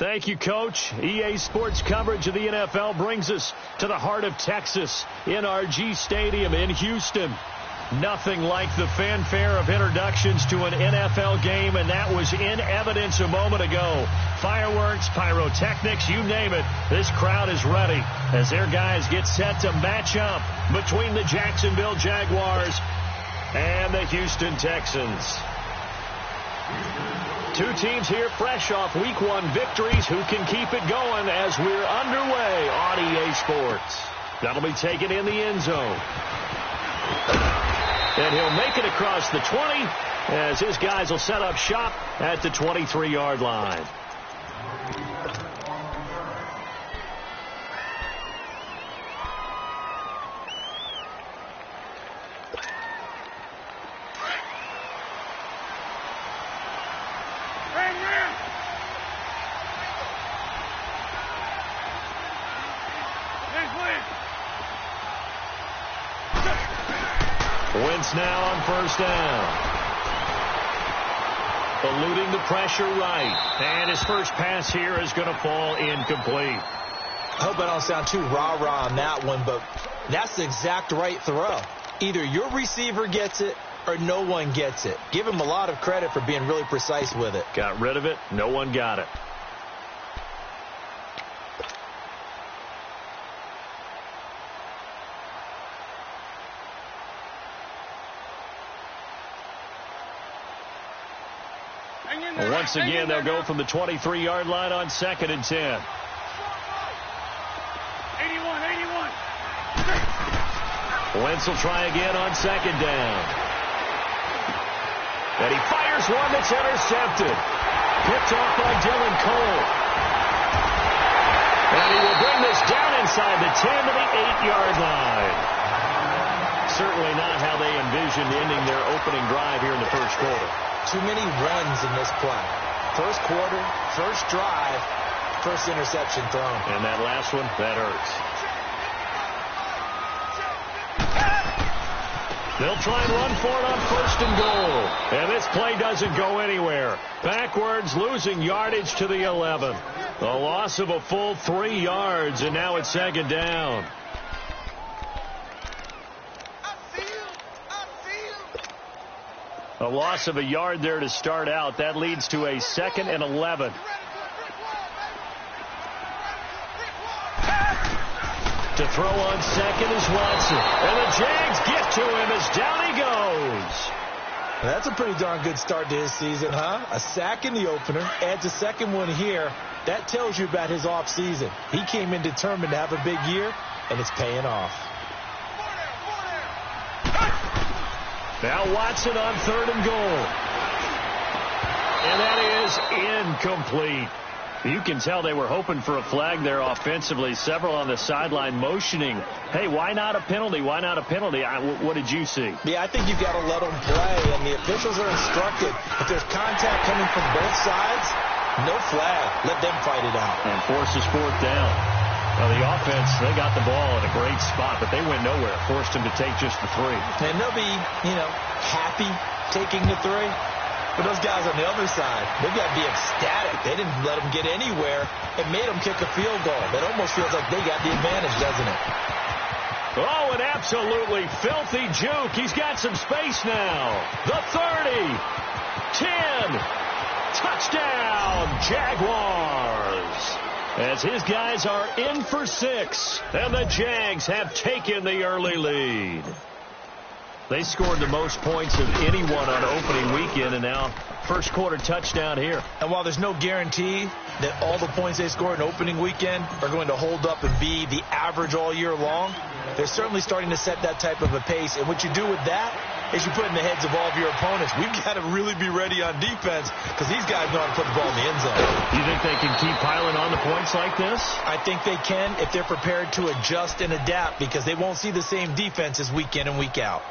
Thank you, Coach. EA Sports coverage of the NFL brings us to the heart of Texas, NRG Stadium in Houston. Nothing like the fanfare of introductions to an NFL game, and that was in evidence a moment ago. Fireworks, pyrotechnics, you name it. This crowd is ready as their guys get set to match up between the Jacksonville Jaguars and the Houston Texans. Two teams here fresh off Week 1 victories. Who can keep it going as we're underway on EA Sports? That'll be taken in the end zone. And he'll make it across the 20 as his guys will set up shop at the 23-yard line. Wentz now on first down. Eluding the pressure right. And his first pass here is going to fall incomplete. I hope I don't sound too rah-rah on that one, but that's the exact right throw. Either your receiver gets it or no one gets it. Give him a lot of credit for being really precise with it. Got rid of it. No one got it. Once again, they'll go from the 23-yard line on 2nd and 10. 81. Wentz will try again on 2nd down. And he fires one that's intercepted. Picked off by Dylan Cole. And he will bring this down inside the 10 to the 8-yard line. Certainly not how they envisioned ending their opening drive here in the first quarter. Too many runs in this play. First quarter, first drive, first interception thrown. And that last one, that hurts. They'll try and run for it on 1st and goal. And this play doesn't go anywhere. Backwards, losing yardage to the 11. A loss of a full 3 yards, and now it's 2nd down. A loss of a yard there to start out. That leads to a 2nd and 11. To throw on 2nd is Watson. And the Jags get to him as down he goes. That's a pretty darn good start to his season, huh? A sack in the opener, adds a second one here. That tells you about his offseason. He came in determined to have a big year, and it's paying off. Now Watson on 3rd and goal. And that is incomplete. You can tell they were hoping for a flag there offensively. Several on the sideline motioning, hey, why not a penalty? Why not a penalty? What did you see? Yeah, I think you've got to let them play, and the officials are instructed. If there's contact coming from both sides, no flag. Let them fight it out. And forces 4th down. Well, the offense, they got the ball in a great spot, but they went nowhere. Forced them to take just the 3. And they'll be, happy taking the 3. But those guys on the other side, they've got to be ecstatic. They didn't let them get anywhere and made them kick a field goal. That almost feels like they got the advantage, doesn't it? Oh, an absolutely filthy juke. He's got some space now. The 30. 10. Touchdown, Jaguars. As his guys are in for 6. And the Jags have taken the early lead. They scored the most points of anyone on opening weekend, and now first quarter touchdown here. And while there's no guarantee that all the points they score in opening weekend are going to hold up and be the average all year long, they're certainly starting to set that type of a pace. And what you do with that is you put in the heads of all of your opponents. We've got to really be ready on defense because these guys know how to put the ball in the end zone. You think they can keep piling on the points like this? I think they can if they're prepared to adjust and adapt because they won't see the same defenses week in and week out.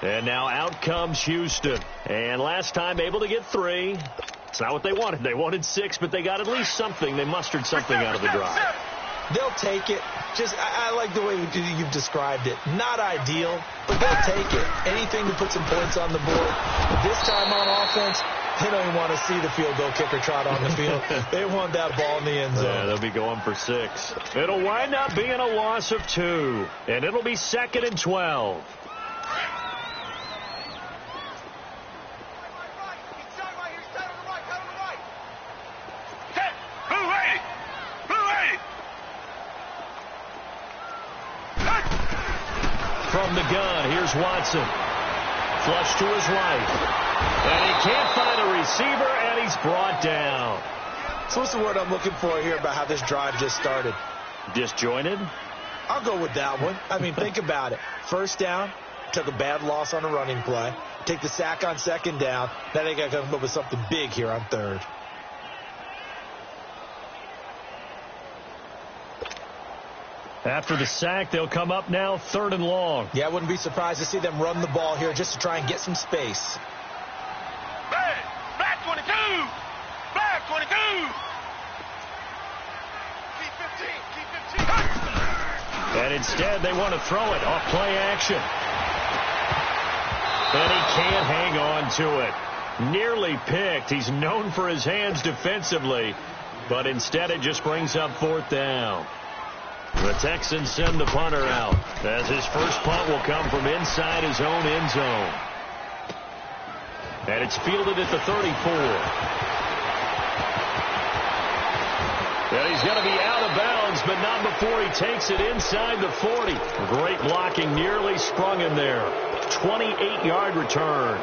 And now out comes Houston. And last time able to get 3. It's not what they wanted. They wanted 6, but they got at least something. They mustered something out of the drive. They'll take it. I like the way you've described it. Not ideal, but they'll take it. Anything to put some points on the board. This time on offense, They don't even want to see the field goal kicker trot on the field. They want that ball in the end zone. Yeah, they'll be going for 6. It'll wind up being a loss of 2, and it'll be 2nd and 12. From the gun, here's Watson. Flush to his right. And he can't find a receiver, and he's brought down. So what's the word I'm looking for here about how this drive just started? Disjointed? I'll go with that one. I mean, think about it. First down, took a bad loss on a running play. Take the sack on 2nd down. Now they got to come up with something big here on 3rd. After the sack, they'll come up now 3rd and long. Yeah, I wouldn't be surprised to see them run the ball here just to try and get some space. Hey, black 22! Black 22! Keep 15, keep 15. And instead, they want to throw it off play action. And he can't hang on to it. Nearly picked. He's known for his hands defensively, but instead it just brings up 4th down. The Texans send the punter out, as his first punt will come from inside his own end zone. And it's fielded at the 34. And he's going to be out of bounds, but not before he takes it inside the 40. Great blocking, nearly sprung him there. 28-yard return.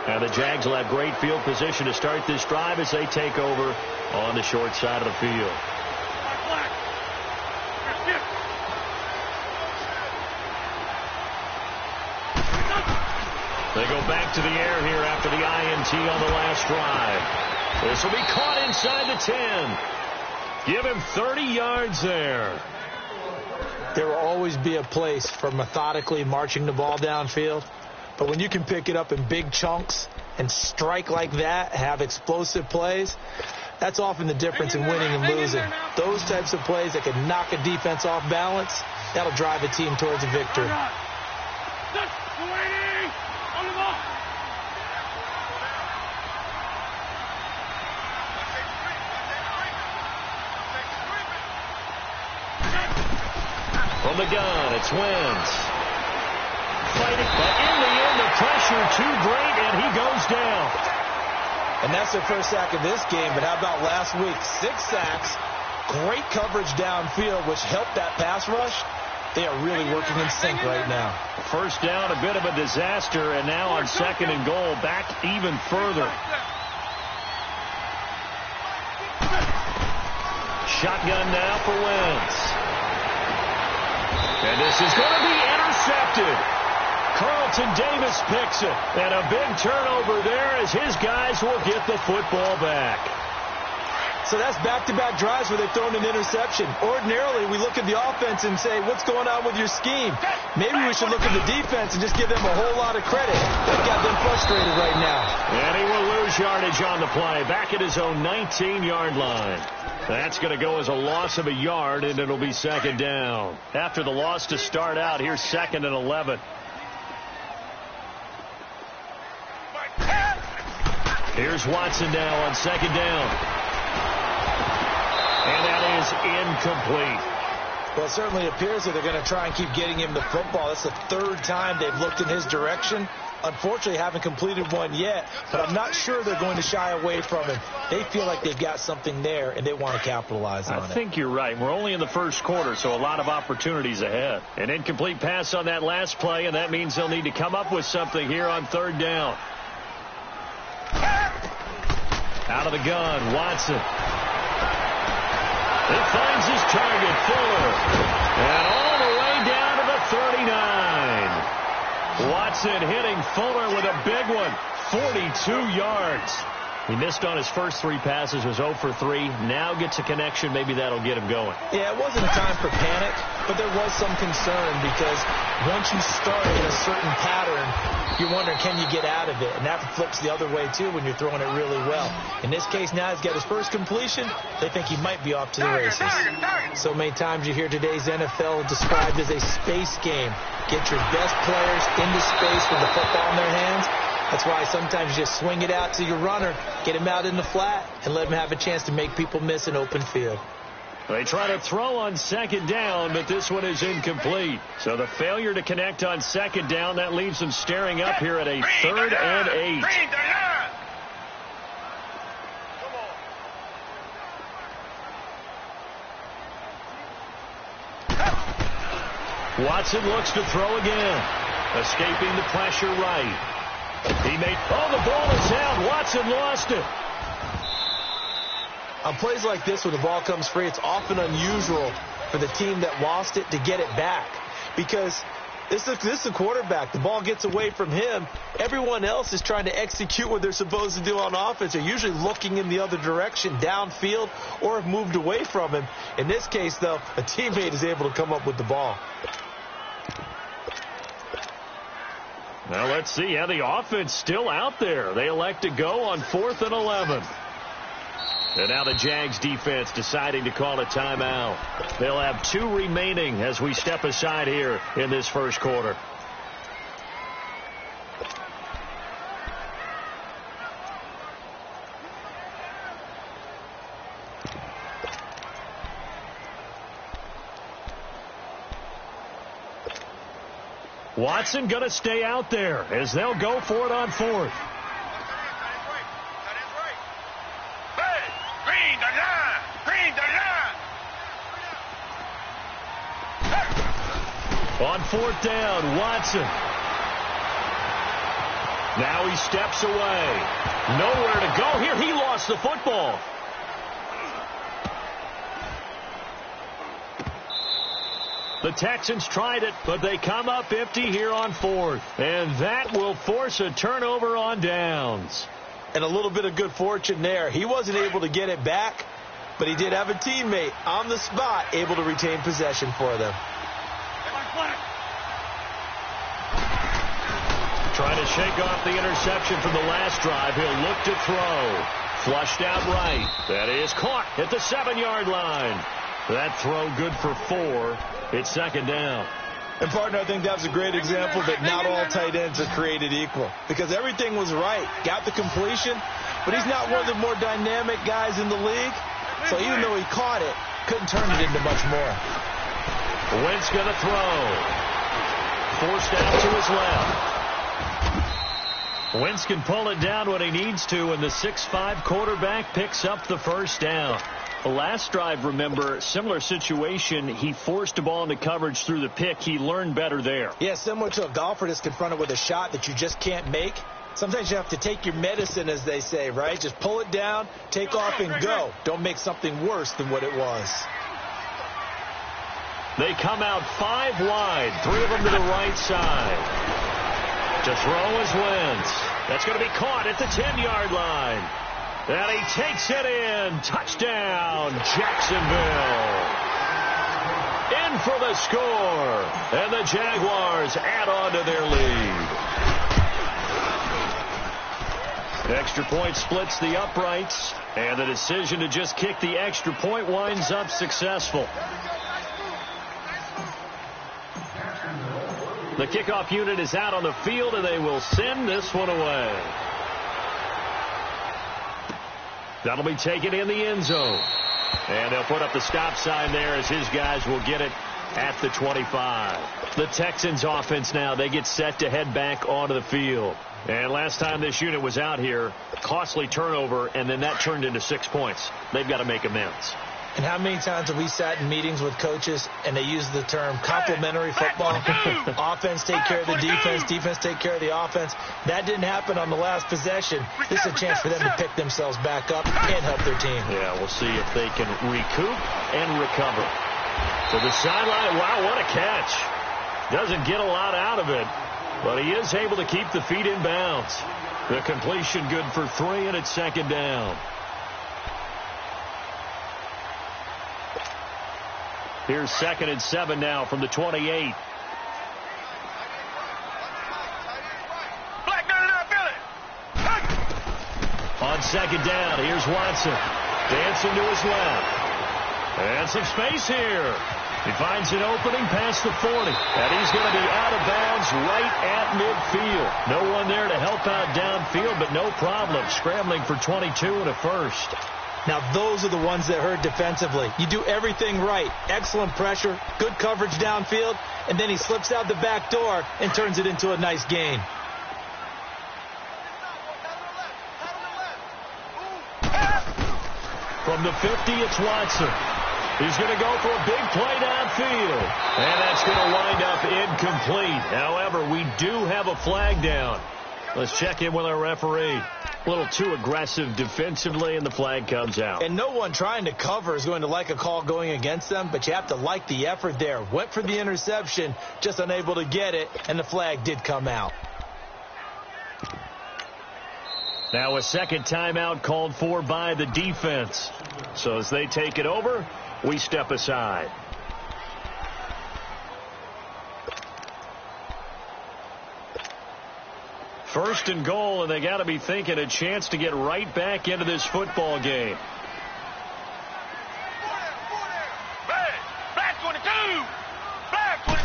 And the Jags will have great field position to start this drive as they take over on the short side of the field. They go back to the air here after the INT on the last drive. This will be caught inside the 10. Give him 30 yards there. There will always be a place for methodically marching the ball downfield. But when you can pick it up in big chunks and strike like that, have explosive plays, that's often the difference in winning and losing. Those types of plays that can knock a defense off balance, that'll drive a team towards a victory. From the gun, it's Wentz. Fighting, but in the end, the pressure too great, and he goes down. And that's their first sack of this game, but how about last week? 6 sacks, great coverage downfield, which helped that pass rush. They are really working in sync right now. First down, a bit of a disaster, and now on 2nd and goal, back even further. Shotgun now for Wentz. And this is going to be intercepted. Carlton Davis picks it. And a big turnover there as his guys will get the football back. So that's back-to-back drives where they've thrown an interception. Ordinarily, we look at the offense and say, what's going on with your scheme? Maybe we should look at the defense and just give them a whole lot of credit. They've got them frustrated right now. And he will lose yardage on the play. Back at his own 19-yard line. That's going to go as a loss of a yard, and it'll be 2nd down. After the loss to start out, here's 2nd and 11. Here's Watson now on 2nd down. And that is incomplete. Well, it certainly appears that they're going to try and keep getting him the football. That's the 3rd time they've looked in his direction. Unfortunately, haven't completed one yet, but I'm not sure they're going to shy away from him. They feel like they've got something there, and they want to capitalize on it. I think you're right. We're only in the first quarter, so a lot of opportunities ahead. An incomplete pass on that last play, and that means they'll need to come up with something here on 3rd down. Out of the gun, Watson. He finds his target, Fuller. And all the way down to the 39. Watson hitting Fuller with a big one. 42 yards. He missed on his first 3 passes, was 0 for 3. Now gets a connection. Maybe that'll get him going. Yeah, it wasn't a time for panic, but there was some concern because once you start in a certain pattern, you're wondering, can you get out of it? And that flips the other way, too, when you're throwing it really well. In this case, now he's got his first completion. They think he might be off to the races. So many times you hear today's NFL described as a space game. Get your best players into space with the football in their hands, That's why sometimes you just swing it out to your runner, get him out in the flat, and let him have a chance to make people miss an open field. They try to throw on second down, but this one is incomplete. So the failure to connect on second down, that leaves them staring up here at a 3rd and 8. Watson looks to throw again. Escaping the pressure right. He made, the ball is out. Watson lost it. On plays like this, when the ball comes free, it's often unusual for the team that lost it to get it back. Because this is a quarterback. The ball gets away from him. Everyone else is trying to execute what they're supposed to do on offense. They're usually looking in the other direction, downfield, or have moved away from him. In this case, though, a teammate is able to come up with the ball. Now let's see how the offense still out there. They elect to go on 4th and 11. And now the Jags defense deciding to call a timeout. They'll have 2 remaining as we step aside here in this first quarter. Watson going to stay out there as they'll go for it on 4th. On 4th down, Watson. Now he steps away. Nowhere to go here. He lost the football. The Texans tried it, but they come up empty here on 4th. And that will force a turnover on downs. And a little bit of good fortune there. He wasn't able to get it back, but he did have a teammate on the spot able to retain possession for them. Trying to shake off the interception from the last drive. He'll look to throw. Flushed out right. That is caught at the 7-yard line. That throw good for 4. It's 2nd down. And, partner, I think that was a great example that not all tight ends are created equal. Because everything was right. Got the completion, but he's not one of the more dynamic guys in the league. So even though he caught it, couldn't turn it into much more. Wentz going to throw. Forced out to his left. Wentz can pull it down when he needs to, and the 6'5" quarterback picks up the first down. The last drive, remember, similar situation. He forced the ball into coverage through the pick. He learned better there. Yeah, similar to a golfer that's confronted with a shot that you just can't make. Sometimes you have to take your medicine, as they say, right? Just pull it down, take off, and go. Don't make something worse than what it was. They come out 5 wide, 3 of them to the right side. To throw is Wentz. That's going to be caught at the 10-yard line. And he takes it in. Touchdown, Jacksonville. In for the score. And the Jaguars add on to their lead. Extra point splits the uprights. And the decision to just kick the extra point winds up successful. The kickoff unit is out on the field, and they will send this one away. That'll be taken in the end zone. And they'll put up the stop sign there as his guys will get it at the 25. The Texans offense now, they get set to head back onto the field. And last time this unit was out here, costly turnover, and then that turned into 6 points. They've got to make amends. And how many times have we sat in meetings with coaches and they use the term complementary football? Offense take care of the defense, defense take care of the offense. That didn't happen on the last possession. This is a chance for them to pick themselves back up and help their team. Yeah, we'll see if they can recoup and recover. To the sideline, wow, what a catch. Doesn't get a lot out of it, but he is able to keep the feet in bounds. The completion good for 3, and it's 2nd down. Here's 2nd and 7 now from the 28. On 2nd down, here's Watson. Dancing to his left. And some space here. He finds an opening past the 40, and he's going to be out of bounds right at midfield. No one there to help out downfield, but no problem. Scrambling for 22 and a first. Now, those are the ones that hurt defensively. You do everything right. Excellent pressure, good coverage downfield, and then he slips out the back door and turns it into a nice gain. From the 50, it's Watson. He's going to go for a big play downfield. And that's going to wind up incomplete. However, we do have a flag down. Let's check in with our referee. A little too aggressive defensively, and the flag comes out. And no one trying to cover is going to like a call going against them, but you have to like the effort there. Went for the interception, just unable to get it, and the flag did come out. Now a second timeout called for by the defense. So as they take it over, we step aside. First and goal, and they got to be thinking a chance to get right back into this football game. Back 22. Back 22.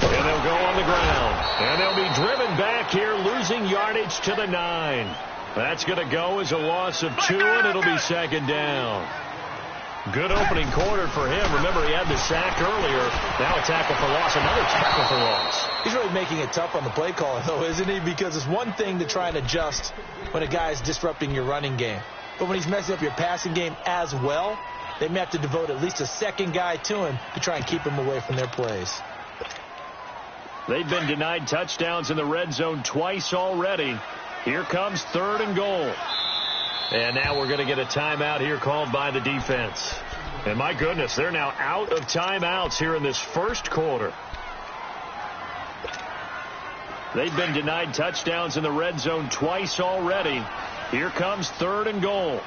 And they'll go on the ground. And they'll be driven back here, losing yardage to the 9. That's going to go as a loss of 2, and it'll be second down. Good opening quarter for him. Remember, he had the sack earlier. Now a tackle for loss, another tackle for loss. He's really making it tough on the play caller, though, isn't he? Because it's one thing to try and adjust when a guy is disrupting your running game. But when he's messing up your passing game as well, they may have to devote at least a second guy to him to try and keep him away from their plays. They've been denied touchdowns in the red zone twice already. Here comes third and goal. And now we're going to get a timeout here called by the defense. And my goodness, they're now out of timeouts here in this first quarter. They've been denied touchdowns in the red zone twice already. Here comes third and goal.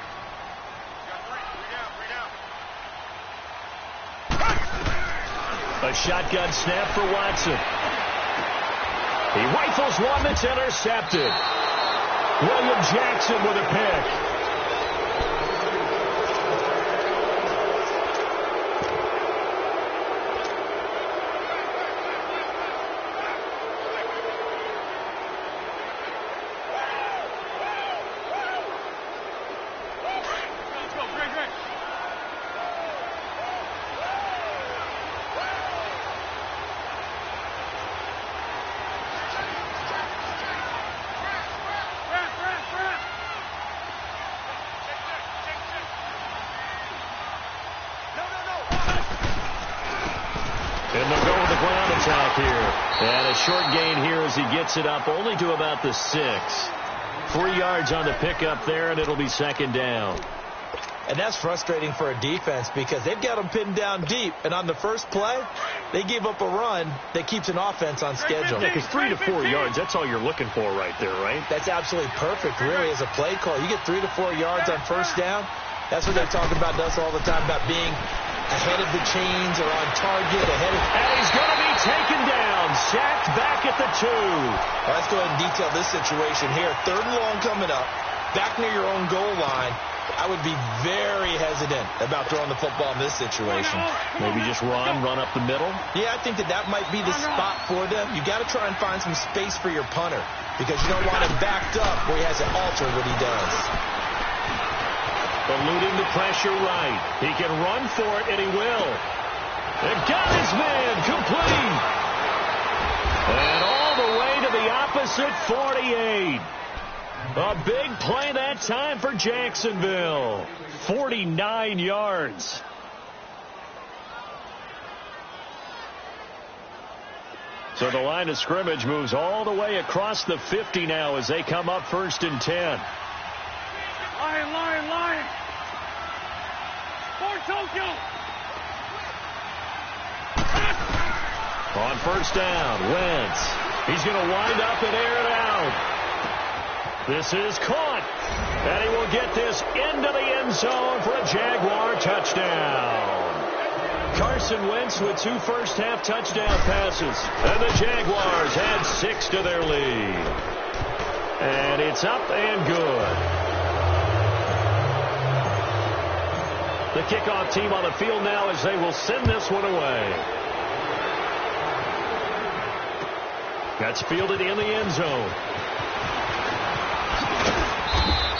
A shotgun snap for Watson. He rifles one that's intercepted. William Jackson with a pick. And a short gain here as he gets it up only to about the 6. 3 yards on the pickup there, and it'll be second down. And that's frustrating for a defense because they've got them pinned down deep. And on the first play, they gave up a run that keeps an offense on schedule. Yeah, because 3 to 4 yards, that's all you're looking for right there, right? That's absolutely perfect, really, as a play call. You get 3 to 4 yards on first down. That's what they talk about us all the time, about being ahead of the chains or on target. And he's going to be taken down, sacked back at the 2. Well, let's go ahead and detail this situation here. Third and long coming up, back near your own goal line. I would be very hesitant about throwing the football in this situation. Maybe just run up the middle? Yeah, I think that might be the spot for them. You got to try and find some space for your punter because you don't want him backed up where he has to alter what he does. Eluding the pressure right. He can run for it, and he will. And got his man complete. And all the way to the opposite 48. A big play that time for Jacksonville. 49 yards. So the line of scrimmage moves all the way across the 50 now as they come up first and 10. Line. For Tokyo. On first down, Wentz. He's going to wind up and air it out. This is caught. And he will get this into the end zone for a Jaguar touchdown. Carson Wentz with 2 first-half touchdown passes. And the Jaguars add 6 to their lead. And it's up and good. The kickoff team on the field now as they will send this one away. That's fielded in the end zone.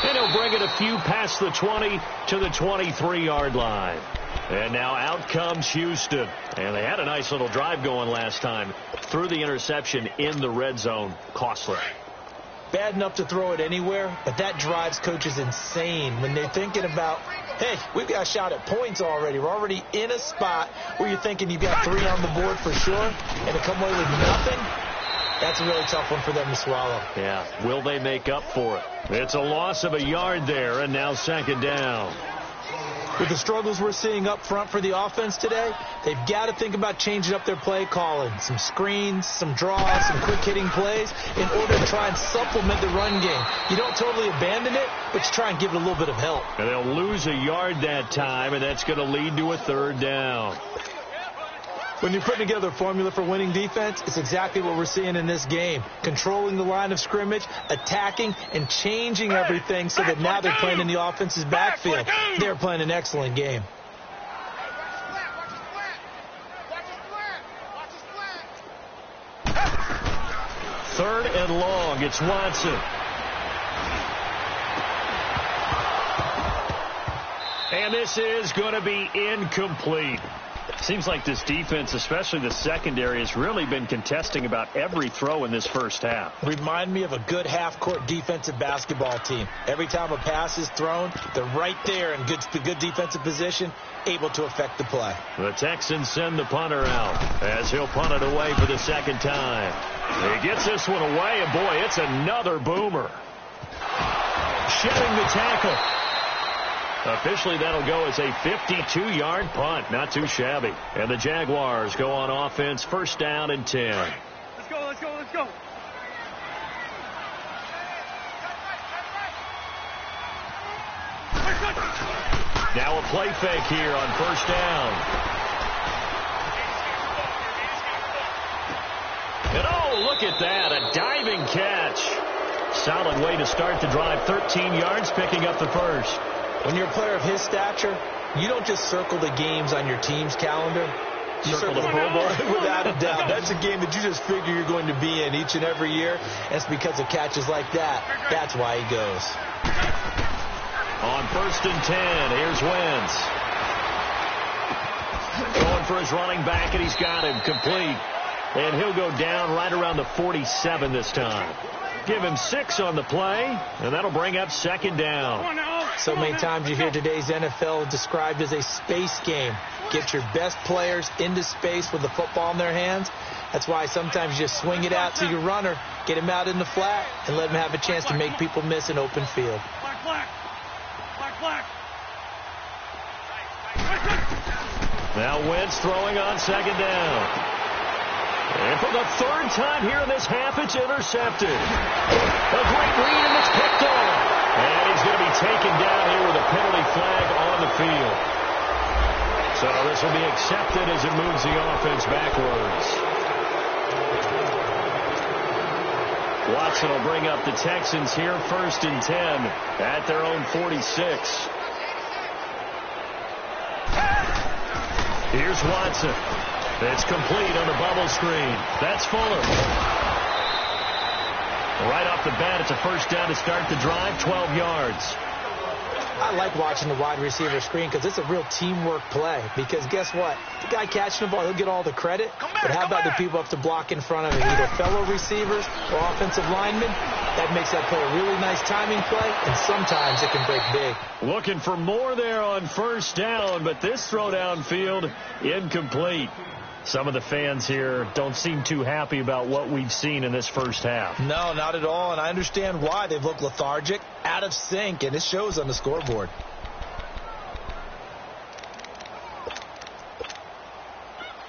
And he'll bring it a few past the 20 to the 23-yard line. And now out comes Houston. And they had a nice little drive going last time. Threw the interception in the red zone. Costly. Bad enough to throw it anywhere, but that drives coaches insane when they're thinking about, hey, we've got a shot at points already. We're already in a spot where you're thinking you've got 3 on the board for sure, and to come away with nothing, that's a really tough one for them to swallow. Yeah, will they make up for it? It's a loss of a yard there, and now second down. With the struggles we're seeing up front for the offense today, they've got to think about changing up their play calling. Some screens, some draws, some quick-hitting plays in order to try and supplement the run game. You don't totally abandon it, but you try and give it a little bit of help. And they'll lose a yard that time, and that's going to lead to a third down. When you're putting together a formula for winning defense, it's exactly what we're seeing in this game. Controlling the line of scrimmage, attacking, and changing everything so that now they're playing in the offense's backfield. They're playing an excellent game. Third and long. It's Watson. And this is going to be incomplete. Seems like this defense, especially the secondary, has really been contesting about every throw in this first half. Remind me of a good half-court defensive basketball team. Every time a pass is thrown, they're right there in good defensive position, able to affect the play. The Texans send the punter out as he'll punt it away for the second time. He gets this one away, and boy, it's another boomer. Shedding the tackle. Officially, that'll go as a 52-yard punt. Not too shabby. And the Jaguars go on offense, first down and 10. Let's go, let's go, let's go. Now a play fake here on first down. And oh, look at that, a diving catch. Solid way to start the drive, 13 yards, picking up the first. When you're a player of his stature, you don't just circle the games on your team's calendar. You circle the Pro Bowl without a doubt. That's a game that you just figure you're going to be in each and every year. And it's because of catches like that. That's why he goes. On first and 10, here's Wentz. Going for his running back, and he's got him complete. And he'll go down right around the 47 this time. Give him 6 on the play, and that'll bring up second down. So many times you hear today's NFL described as a space game. Get your best players into space with the football in their hands. That's why sometimes you just swing it out to your runner, get him out in the flat, and let him have a chance to make people miss an open field. Now Wentz throwing on second down. And for the third time here in this half, it's intercepted. A great read, and it's picked off. And he's going to be taken down here with a penalty flag on the field. So this will be accepted as it moves the offense backwards. Watson will bring up the Texans here, first and 10 at their own 46. Here's Watson. It's complete on the bubble screen. That's Fuller. Right off the bat, it's a first down to start the drive, 12 yards. I like watching the wide receiver screen because it's a real teamwork play. Because guess what? The guy catching the ball, he'll get all the credit. But how about the people up to block in front of him, either fellow receivers or offensive linemen? That makes that play a really nice timing play, and sometimes it can break big. Looking for more there on first down, but this throw downfield incomplete. Some of the fans here don't seem too happy about what we've seen in this first half. No, not at all, and I understand why. They've looked lethargic, out of sync, and it shows on the scoreboard.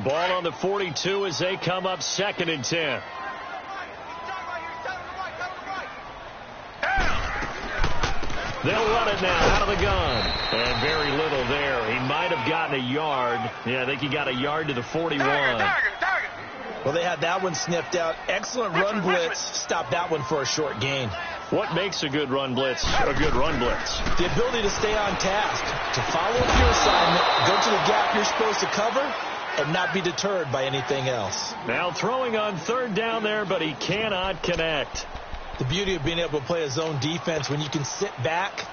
Ball on the 42 as they come up second and 10. They'll run it now out of the gun. And very little there. He might have gotten a yard. Yeah, I think he got a yard to the 41. Well, they had that one sniffed out. Excellent run blitz. Stopped that one for a short gain. What makes a good run blitz a good run blitz? The ability to stay on task, to follow up your assignment, go to the gap you're supposed to cover, and not be deterred by anything else. Now throwing on third down there, but he cannot connect. The beauty of being able to play a zone defense when you can sit back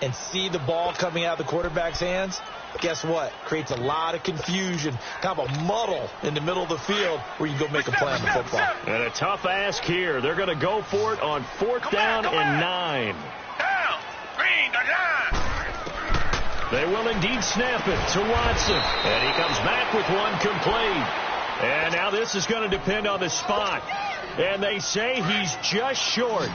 and see the ball coming out of the quarterback's hands, guess what? Creates a lot of confusion, kind of a muddle in the middle of the field where you can go make a play on the football. And a tough ask here. They're going to go for it on fourth down and 9. Down. Green, the line. They will indeed snap it to Watson. And he comes back with one complete. And now this is going to depend on the spot. And they say he's just short.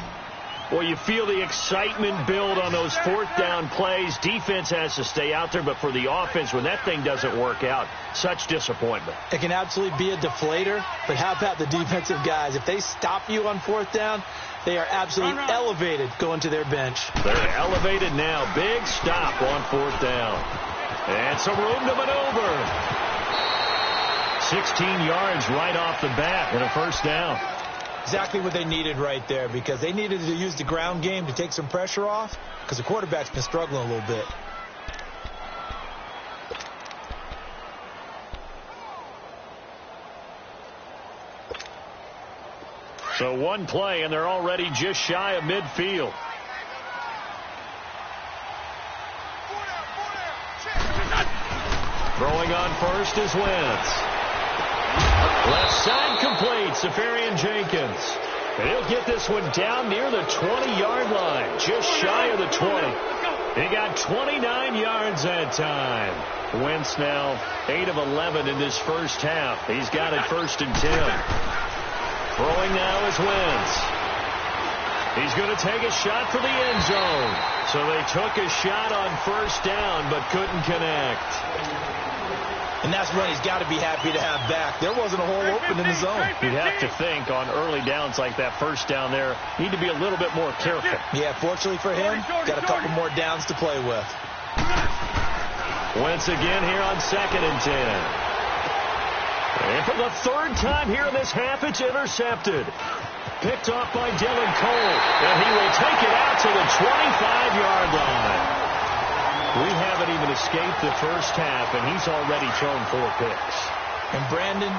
Well, you feel the excitement build on those fourth down plays. Defense has to stay out there, but for the offense, when that thing doesn't work out, such disappointment. It can absolutely be a deflator, but how about the defensive guys? If they stop you on fourth down, they are absolutely elevated going to their bench. They're elevated now. Big stop on fourth down. And some room to maneuver. 16 yards right off the bat and a first down. Exactly what they needed right there, because they needed to use the ground game to take some pressure off, because the quarterback's been struggling a little bit. So one play, and they're already just shy of midfield. Throwing on first is Wentz. Left side complete, Safarian Jenkins. And he'll get this one down near the 20-yard line, just shy of the 20. He got 29 yards that time. Wentz now 8 of 11 in this first half. He's got it first and 10. Throwing now is Wentz. He's going to take a shot for the end zone. So they took a shot on first down but couldn't connect. And that's one he's got to be happy to have back. There wasn't a hole open in the zone. You'd have to think on early downs like that first down there, need to be a little bit more careful. Yeah, fortunately for him, got a couple more downs to play with. Wentz again here on second and 10. And for the third time here in this half, it's intercepted. Picked off by Dylan Cole. And he will take it out to the 25-yard line. We haven't even escaped the first half, and he's already thrown 4 picks. And Brandon,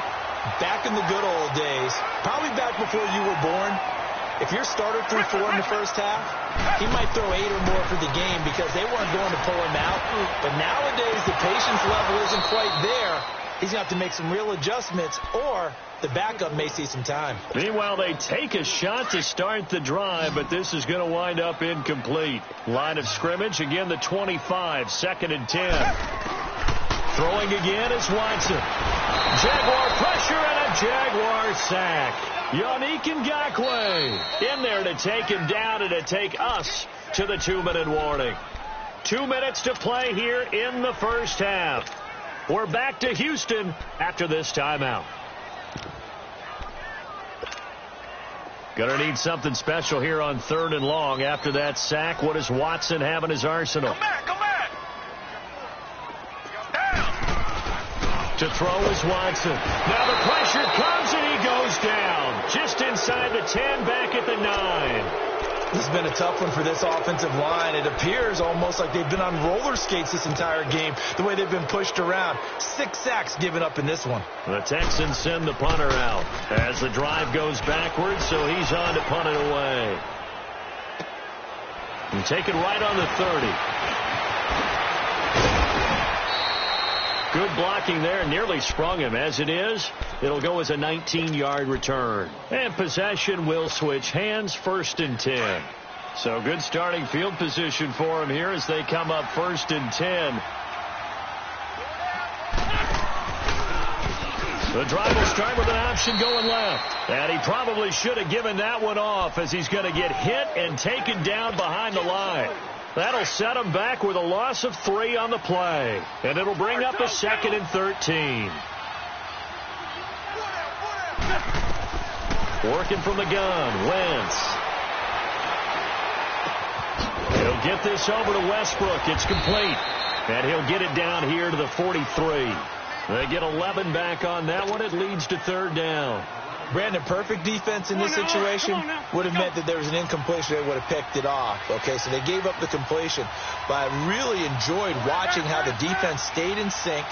back in the good old days, probably back before you were born, if your starter threw 4 in the first half, he might throw 8 or more for the game because they weren't going to pull him out. But nowadays, the patience level isn't quite there. He's going to have to make some real adjustments, or the backup may see some time. Meanwhile, they take a shot to start the drive, but this is going to wind up incomplete. Line of scrimmage, again the 25, second and 10. Throwing again is Watson. Jaguar pressure and a Jaguar sack. Yannick Ngakoue in there to take him down and to take us to the 2-minute warning. 2 minutes to play here in the first half. We're back to Houston after this timeout. Gonna need something special here on third and long. After that sack, what does Watson have in his arsenal? Come back. Down. To throw is Watson. Now the pressure comes and he goes down. Just inside the 10, back at the 9. This has been a tough one for this offensive line. It appears almost like they've been on roller skates this entire game, the way they've been pushed around. 6 sacks given up in this one. The Texans send the punter out as the drive goes backwards, so he's on to punt it away. And take it right on the 30. Good blocking there, nearly sprung him. As it is, it'll go as a 19-yard return. And possession will switch hands, first and 10. So good starting field position for him here as they come up first and 10. The drive will start with an option going left. And he probably should have given that one off as he's going to get hit and taken down behind the line. That'll set him back with a loss of 3 on the play. And it'll bring up a second and 13. Working from the gun, Wentz. He'll get this over to Westbrook. It's complete. And he'll get it down here to the 43. They get 11 back on that one. It leads to third down. Brandon, perfect defense in this situation would have meant that there was an incompletion. They would have picked it off. Okay, so they gave up the completion. But I really enjoyed watching how the defense stayed in sync,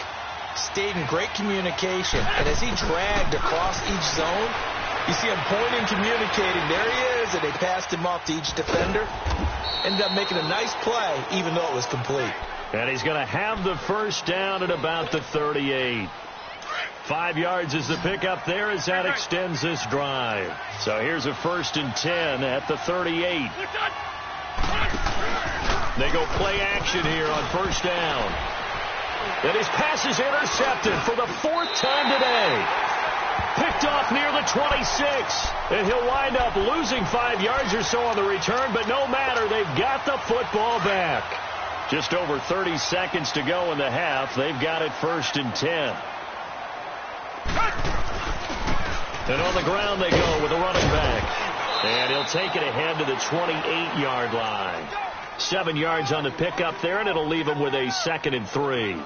stayed in great communication. And as he dragged across each zone, you see him pointing, communicating. There he is, and they passed him off to each defender. Ended up making a nice play, even though it was complete. And he's going to have the first down at about the 38. 5 yards is the pickup there as that extends this drive. So here's a 1st and 10 at the 38. They go play action here on 1st down. And his pass is intercepted for the 4th time today. Picked off near the 26. And he'll wind up losing 5 yards or so on the return, but no matter, they've got the football back. Just over 30 seconds to go in the half. They've got it 1st and 10. And on the ground they go with a running back. And he'll take it ahead to the 28-yard line. 7 yards on the pickup there, and it'll leave him with a 2nd and 3.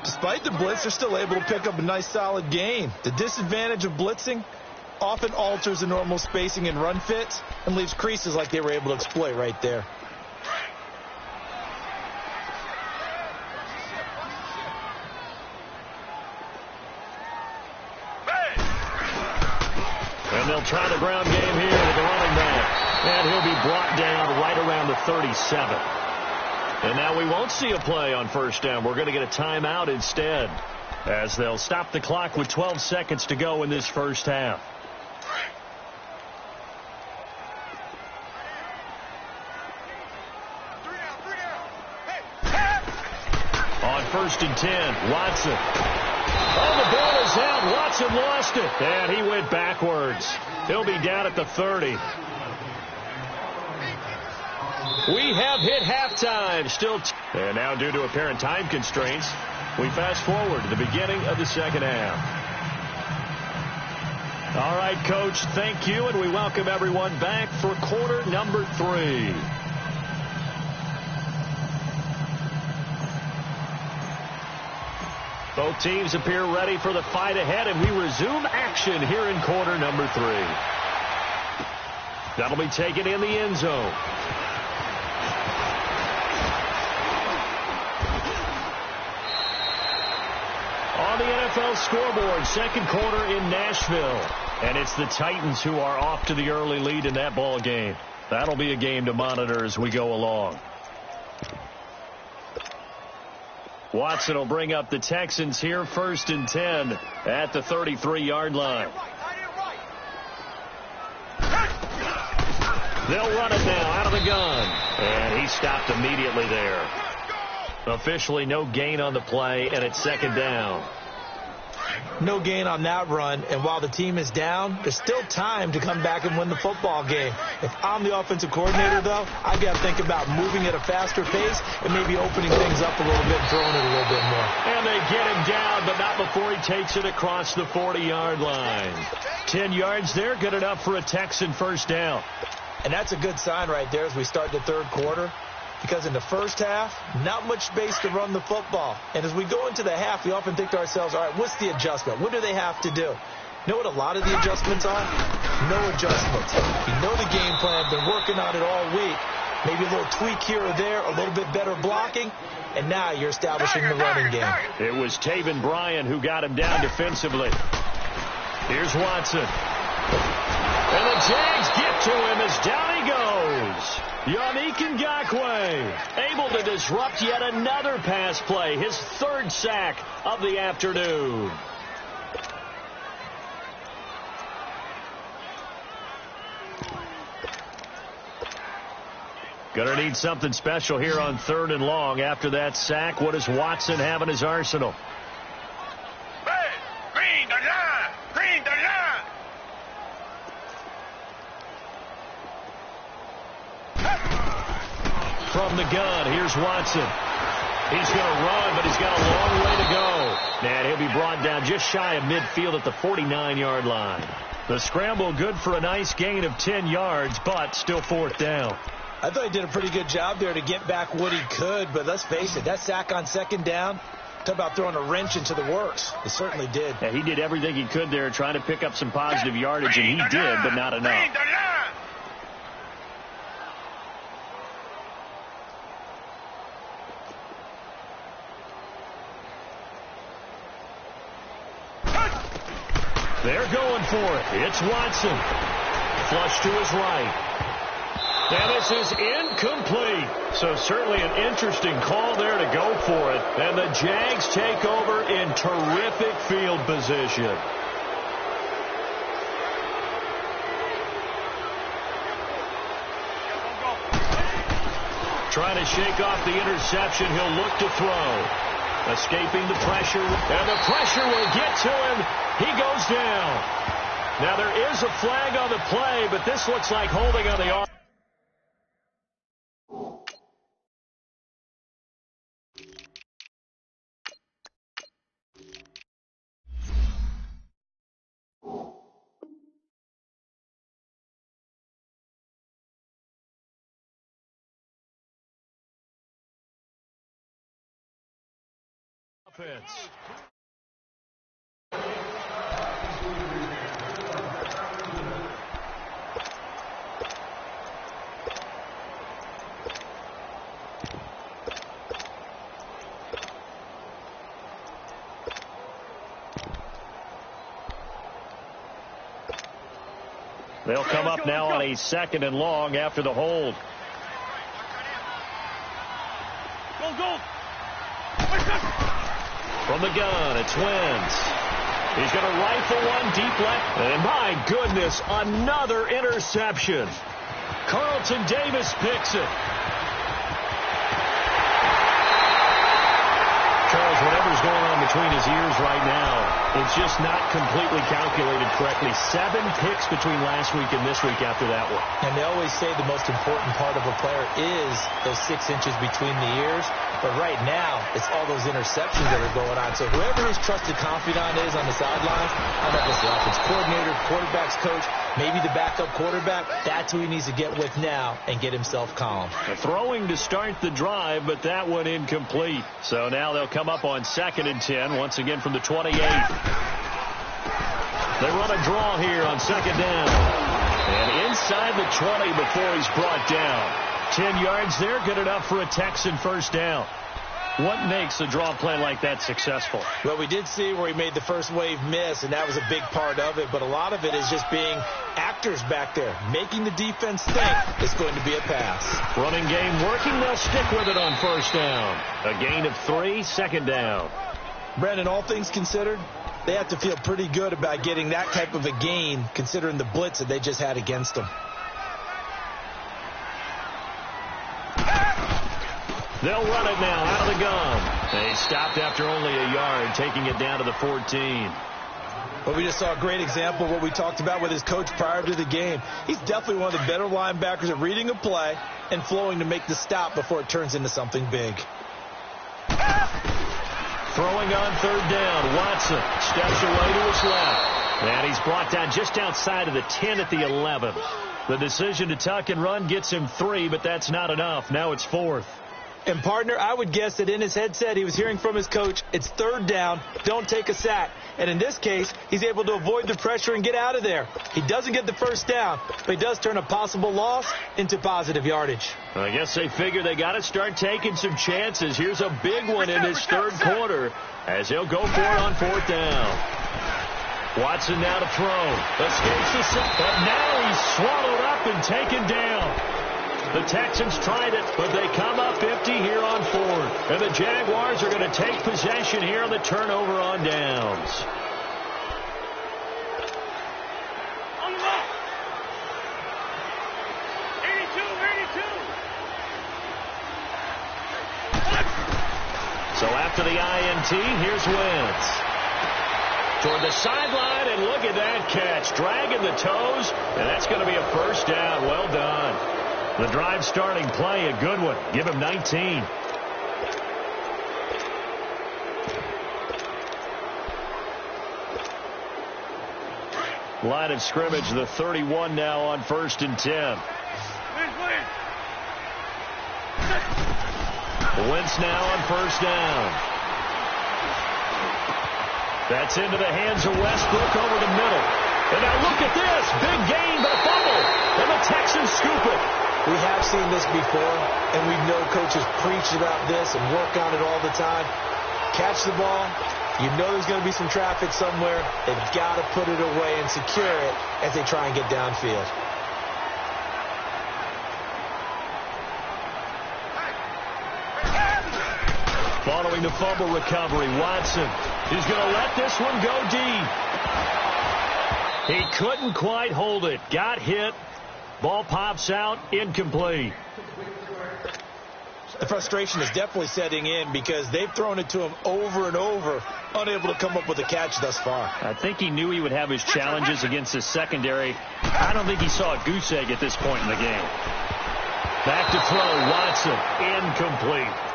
Despite the blitz, they're still able to pick up a nice solid gain. The disadvantage of blitzing often alters the normal spacing and run fits and leaves creases like they were able to exploit right there. And they'll try the ground game here with the running back. And he'll be brought down right around the 37. And now we won't see a play on 1st down. We're going to get a timeout instead, as they'll stop the clock with 12 seconds to go in this 1st half. On 1st and 10, Watson. Oh, the ball is out. Watson lost it. And he went backwards. He'll be down at the 30. We have hit halftime. And now, due to apparent time constraints, we fast forward to the beginning of the 2nd half. All right, Coach, thank you, and we welcome everyone back for quarter number 3. Both teams appear ready for the fight ahead, and we resume action here in quarter number 3. That'll be taken in the end zone. On the NFL scoreboard, 2nd quarter in Nashville. And it's the Titans who are off to the early lead in that ball game. That'll be a game to monitor as we go along. Watson will bring up the Texans here, 1st and 10 at the 33-yard line. They'll run it now out of the gun. And he stopped immediately there. Officially no gain on the play, and it's 2nd down. No gain on that run, and while the team is down, there's still time to come back and win the football game. If I'm the offensive coordinator, though, I've got to think about moving at a faster pace and maybe opening things up a little bit and throwing it a little bit more. And they get him down, but not before he takes it across the 40-yard line. 10 yards there, good enough for a Texan 1st down. And that's a good sign right there as we start the 3rd quarter. Because in the 1st half, not much space to run the football. And as we go into the half, we often think to ourselves, all right, what's the adjustment? What do they have to do? You know what a lot of the adjustments are? No adjustments. You know the game plan, been working on it all week. Maybe a little tweak here or there, a little bit better blocking, and now you're establishing the running game. It was Taven Bryan who got him down defensively. Here's Watson. And the Jags get to him as down he goes. Yannick Ngakoue able to disrupt yet another pass play. His 3rd sack of the afternoon. Gonna need something special here on 3rd and long. After that sack, what does Watson have in his arsenal? Green the line! Green the line! From the gun, here's Watson. He's going to run, but he's got a long way to go. And he'll be brought down just shy of midfield at the 49-yard line. The scramble good for a nice gain of 10 yards, but still 4th down. I thought he did a pretty good job there to get back what he could, but let's face it, that sack on 2nd down, Talk about throwing a wrench into the works. He certainly did. Yeah, he did everything he could there trying to pick up some positive yardage, and he did, but not enough. They're going for it. It's Watson. Flush to his right. And this is incomplete. So certainly an interesting call there to go for it. And the Jags take over in terrific field position. Trying to shake off the interception. He'll look to throw. Escaping the pressure. And the pressure will get to him. He goes down. Now there is a flag on the play, but this looks like holding on the arm. Offense. They'll come up now on a 2nd and long after the hold. Go. From the gun, it's Wentz. He's going to rifle one deep left. And my goodness, another interception. Carlton Davis picks it. Charles, whatever's going on between his ears right now, it's just not completely calculated correctly. 7 picks between last week and this week after that one. And they always say the most important part of a player is those 6 inches between the ears. But right now, it's all those interceptions that are going on. So whoever his trusted confidant is on the sidelines, I don't know if it's the offense coordinator, quarterback's coach, maybe the backup quarterback, that's who he needs to get with now and get himself calm. Throwing to start the drive, but that one incomplete. So now they'll come up on 2nd and 10, once again from the 28. They run a draw here on 2nd down. And inside the 20 before he's brought down. 10 yards there, good enough for a Texan first down. What makes a draw play like that successful? Well, we did see where he made the first wave miss, and that was a big part of it. But a lot of it is just being actors back there, making the defense think it's going to be a pass. Running game working. They'll stick with it on first down. A gain of 3, 2nd down. Brandon, all things considered, they have to feel pretty good about getting that type of a gain, considering the blitz that they just had against them. They'll run it now out of the gun. They stopped after only a yard, taking it down to the 14. Well, we just saw a great example of what we talked about with his coach prior to the game. He's definitely one of the better linebackers at reading a play and flowing to make the stop before it turns into something big. Throwing on 3rd down. Watson steps away to his left. And he's brought down just outside of the 10 at the 11. The decision to tuck and run gets him 3, but that's not enough. Now it's 4th. And, partner, I would guess that in his headset he was hearing from his coach, it's 3rd down, don't take a sack. And in this case, he's able to avoid the pressure and get out of there. He doesn't get the first down, but he does turn a possible loss into positive yardage. I guess they figure they got to start taking some chances. Here's a big one in this 3rd quarter as he'll go for it on 4th down. Watson now to throw. Escapes the set, but now he's swallowed up and taken down. The Texans tried it, but they come up empty here on 4th. And the Jaguars are going to take possession here on the turnover on downs. On the ball. 82. So after the INT, here's Wentz. Toward the sideline, and look at that catch. Dragging the toes, and that's going to be a first down. Well done. The drive starting play, a good one. Give him 19. Line of scrimmage, the 31 now on 1st and 10. Wentz now on 1st down. That's into the hands of Westbrook over the middle. And now look at this. Big gain, but a fumble. And the Texans scoop it. We have seen this before, and we know coaches preach about this and work on it all the time. Catch the ball. You know there's going to be some traffic somewhere. They've got to put it away and secure it as they try and get downfield. Following the fumble recovery, Watson is going to let this one go deep. He couldn't quite hold it. Got hit. Ball pops out. Incomplete. The frustration is definitely setting in because they've thrown it to him over and over, unable to come up with a catch thus far. I think he knew he would have his challenges against his secondary. I don't think he saw a goose egg at this point in the game. Back to throw, Watson. Incomplete.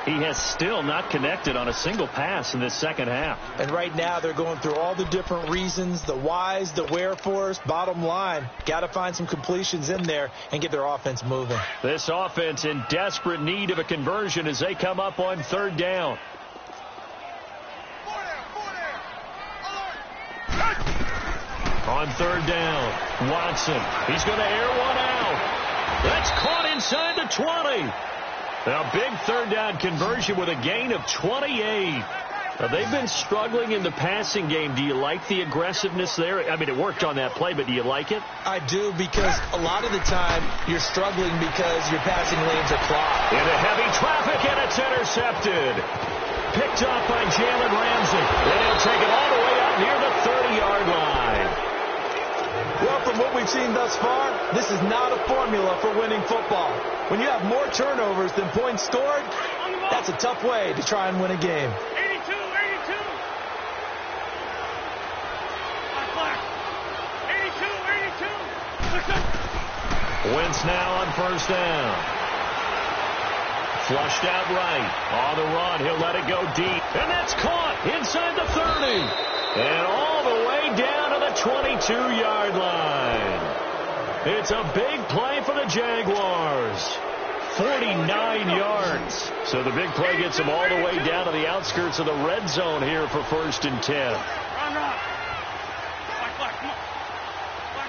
He has still not connected on a single pass in this second half. And right now they're going through all the different reasons, the whys, the wherefores. Bottom line, got to find some completions in there and get their offense moving. This offense in desperate need of a conversion as they come up on third down. On third down, Watson. He's going to air one out. That's caught inside the 20. A big third down conversion with a gain of 28. Now, they've been struggling in the passing game. Do you like the aggressiveness there? I mean, it worked on that play, but do you like it? I do, because a lot of the time you're struggling because your passing lanes are clogged. Into heavy traffic, and it's intercepted. Picked up by Jalen Ramsey. And he'll take it all the way out near the 30-yard line. Well, from what we've seen thus far, this is not a formula for winning football. When you have more turnovers than points scored, that's a tough way to try and win a game. 82, 82. Black. 82, 82. Wentz now on first down. Flushed out right. On the run, he'll let it go deep. And that's caught inside the 30. And all the way down to the 22-yard line. It's a big play for the Jaguars. 49 yards. So the big play gets them all the way down to the outskirts of the red zone here for 1st and 10. Run. Black, come on.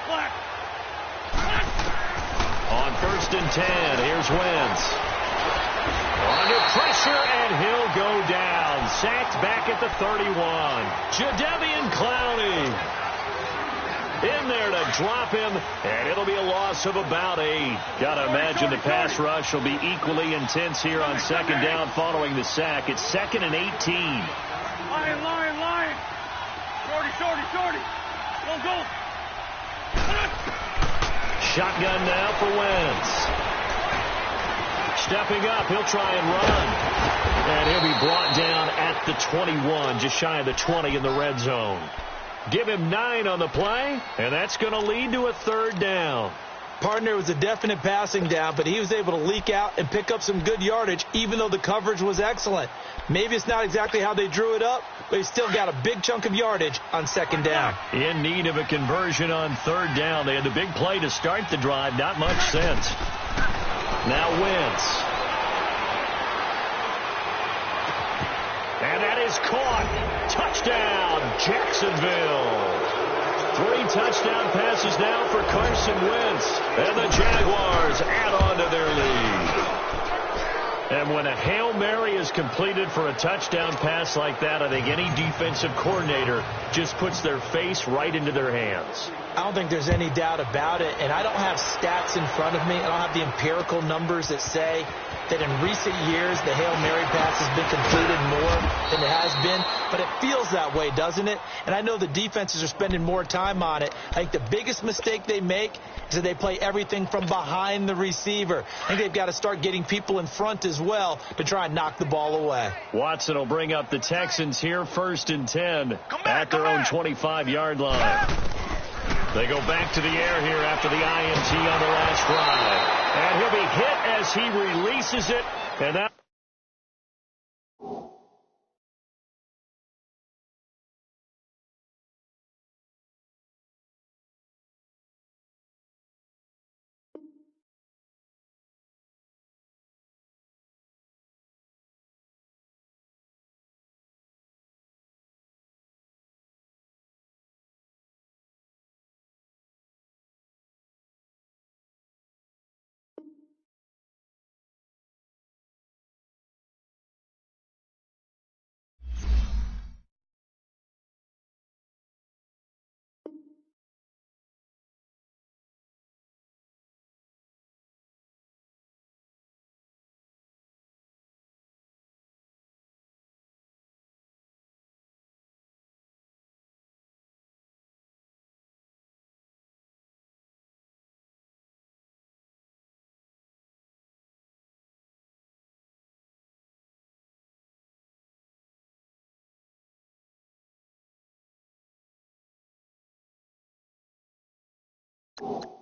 Black. On 1st and 10, here's Wentz. Under pressure, and he'll go down. Sacked back at the 31. Jadeveon Clowney in there to drop him, and it'll be a loss of about 8. Gotta imagine the pass rush will be equally intense here on second down following the sack. It's 2nd and 18. Line. Shorty. Go. Shotgun now for Wentz. Stepping up, he'll try and run. And he'll be brought down at the 21, just shy of the 20 in the red zone. Give him 9 on the play, and that's going to lead to a third down. Partner was a definite passing down, but he was able to leak out and pick up some good yardage, even though the coverage was excellent. Maybe it's not exactly how they drew it up, but he still got a big chunk of yardage on second down. In need of a conversion on third down. They had the big play to start the drive. Not much sense. Now Wentz. And that is caught. Touchdown, Jacksonville. 3 touchdown passes now for Carson Wentz. And the Jaguars add on to their lead. And when a Hail Mary is completed for a touchdown pass like that, I think any defensive coordinator just puts their face right into their hands. I don't think there's any doubt about it, and I don't have stats in front of me. I don't have the empirical numbers that say that in recent years the Hail Mary pass has been completed more than it has been, but it feels that way, doesn't it? And I know the defenses are spending more time on it. I think the biggest mistake they make is that they play everything from behind the receiver. I think they've got to start getting people in front as well to try and knock the ball away. Watson will bring up the Texans here, 1st and 10 at their own 25-yard line. They go back to the air here after the INT on the last drive. And he'll be hit as he releases it. And that you